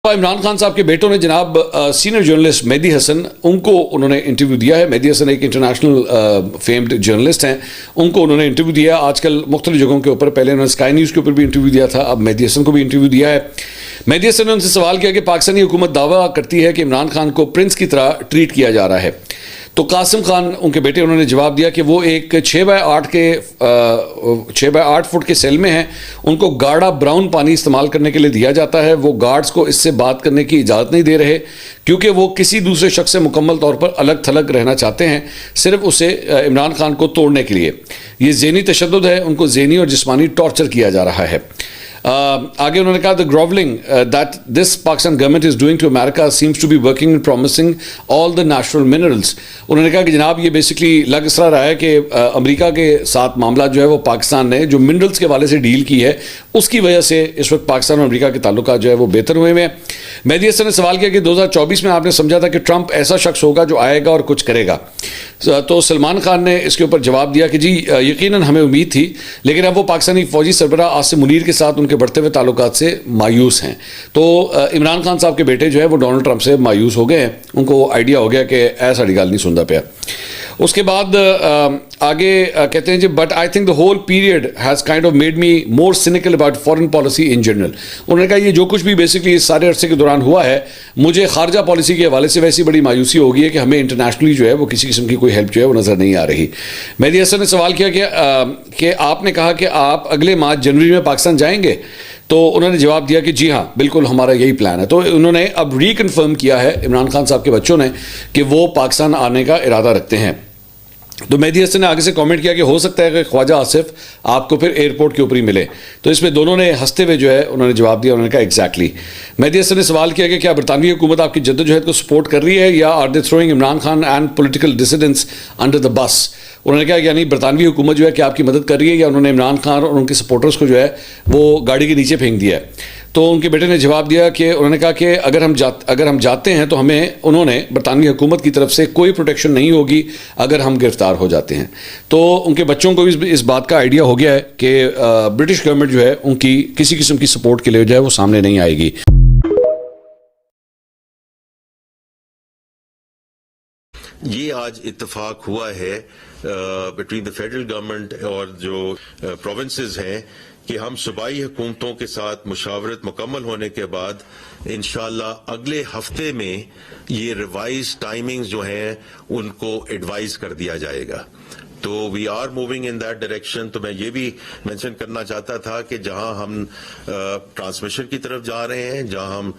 عمران خان صاحب کے بیٹوں نے جناب سینئر جرنلسٹ مہدی حسن ان کو انہوں نے انٹرویو دیا ہے. مہدی حسن ایک انٹرنیشنل فیمڈ جرنلسٹ ہیں. ان کو انہوں نے انٹرویو دیا آج کل مختلف جگہوں کے اوپر. پہلے انہوں نے اسکائی نیوز کے اوپر بھی انٹرویو دیا تھا, اب مہدی حسن کو بھی انٹرویو دیا ہے. مہدی حسن نے ان سے سوال کیا کہ پاکستانی حکومت دعویٰ کرتی ہے کہ عمران خان کو پرنس کی طرح ٹریٹ کیا جا رہا ہے. تو قاسم خان ان کے بیٹے انہوں نے جواب دیا کہ وہ ایک 6x8 فٹ کے سیل میں ہیں. ان کو گاڑھا براؤن پانی استعمال کرنے کے لیے دیا جاتا ہے. وہ گارڈز کو اس سے بات کرنے کی اجازت نہیں دے رہے کیونکہ وہ کسی دوسرے شخص سے مکمل طور پر الگ تھلگ رہنا چاہتے ہیں, صرف اسے عمران خان کو توڑنے کے لیے. یہ ذہنی تشدد ہے, ان کو ذہنی اور جسمانی ٹارچر کیا جا رہا ہے. آگے انہوں نے کہا the groveling that this Pakistan government is doing to America seems to be working in promising all the natural minerals. انہوں نے کہا کہ جناب یہ بیسکلی لگ اس طرح رہا ہے کہ امریکہ کے ساتھ معاملہ جو ہے وہ پاکستان نے جو منرلز کے والے سے ڈیل کی ہے اس کی وجہ سے اس وقت پاکستان اور امریکہ کے تعلقات جو ہے وہ بہتر ہوئے ہیں. مہدی حسن نے سوال کیا کہ 2024 میں آپ نے سمجھا تھا کہ ٹرمپ ایسا شخص ہوگا جو آئے گا اور کچھ کرے گا. تو سلمان خان نے اس کے اوپر جواب دیا کہ جی یقیناً ہمیں امید تھی, لیکن اب وہ پاکستانی فوجی سربراہ عاصم منیر کے ساتھ ان کے بڑھتے ہوئے تعلقات سے مایوس ہیں. تو عمران خان صاحب کے بیٹے جو ہے وہ ڈونلڈ ٹرمپ سے مایوس ہو گئے ہیں. ان کو آئیڈیا ہو گیا کہ ایسا گل نہیں سنتا پیا. اس کے بعد آگے کہتے ہیں جی but I think the whole period has kind of made me more cynical about foreign policy in general. انہوں نے کہا یہ جو کچھ بھی بیسکلی اس سارے عرصے کے دوران ہوا ہے, مجھے خارجہ پالیسی کے حوالے سے ویسی بڑی مایوسی ہوگی ہے کہ ہمیں انٹرنیشنلی جو ہے وہ کسی قسم کی کوئی ہیلپ جو ہے وہ نظر نہیں آ رہی. مہدی حسن نے سوال کیا کہ آپ نے کہا کہ آپ اگلے ماہ جنوری میں پاکستان جائیں گے. تو انہوں نے جواب دیا کہ جی ہاں بالکل ہمارا یہی پلان ہے. تو انہوں نے اب ریکنفرم کیا ہے عمران خان صاحب کے بچوں نے کہ وہ پاکستان آنے کا ارادہ رکھتے ہیں. تو مہدی حسن نے آگے سے کامنٹ کیا کہ ہو سکتا ہے کہ خواجہ آصف آپ کو پھر ایئرپورٹ کے اوپر ہی ملے. تو اس میں دونوں نے ہنستے ہوئے جو ہے انہوں نے جواب دیا. انہوں نے کہا ایگزیکٹلی. مہدی حسن نے سوال کیا کہ کیا برطانوی حکومت آپ کی جدوجہد کو سپورٹ کر رہی ہے یا are they throwing Imran Khan and political dissidents under the bus. انہوں نے کہا یعنی برطانوی حکومت جو ہے کہ آپ کی مدد کر رہی ہے یا انہوں نے عمران خان اور ان کے سپورٹرز کو جو ہے وہ گاڑی کے نیچے پھینک دیا ہے. تو ان کے بیٹے نے جواب دیا کہ انہوں نے کہا کہ اگر ہم جاتے ہیں تو ہمیں انہوں نے برطانوی حکومت کی طرف سے کوئی پروٹیکشن نہیں ہوگی اگر ہم گرفتار ہو جاتے ہیں. تو ان کے بچوں کو بھی اس بات کا آئیڈیا ہو گیا ہے کہ برٹش گورنمنٹ جو ہے ان کی کسی قسم کی سپورٹ کے لیے جو ہے وہ سامنے نہیں آئے گی. یہ آج اتفاق ہوا ہے بٹوین دا فیڈرل گورنمنٹ اور جو پروونسز ہیں کہ ہم صوبائی حکومتوں کے ساتھ مشاورت مکمل ہونے کے بعد انشاءاللہ اگلے ہفتے میں یہ ریوائز ٹائمنگز جو ہیں ان کو ایڈوائز کر دیا جائے گا. تو we are moving in that direction. تو میں یہ بھی مینشن کرنا چاہتا تھا کہ جہاں ہم ٹرانسمیشن کی طرف جا رہے ہیں, جہاں ہم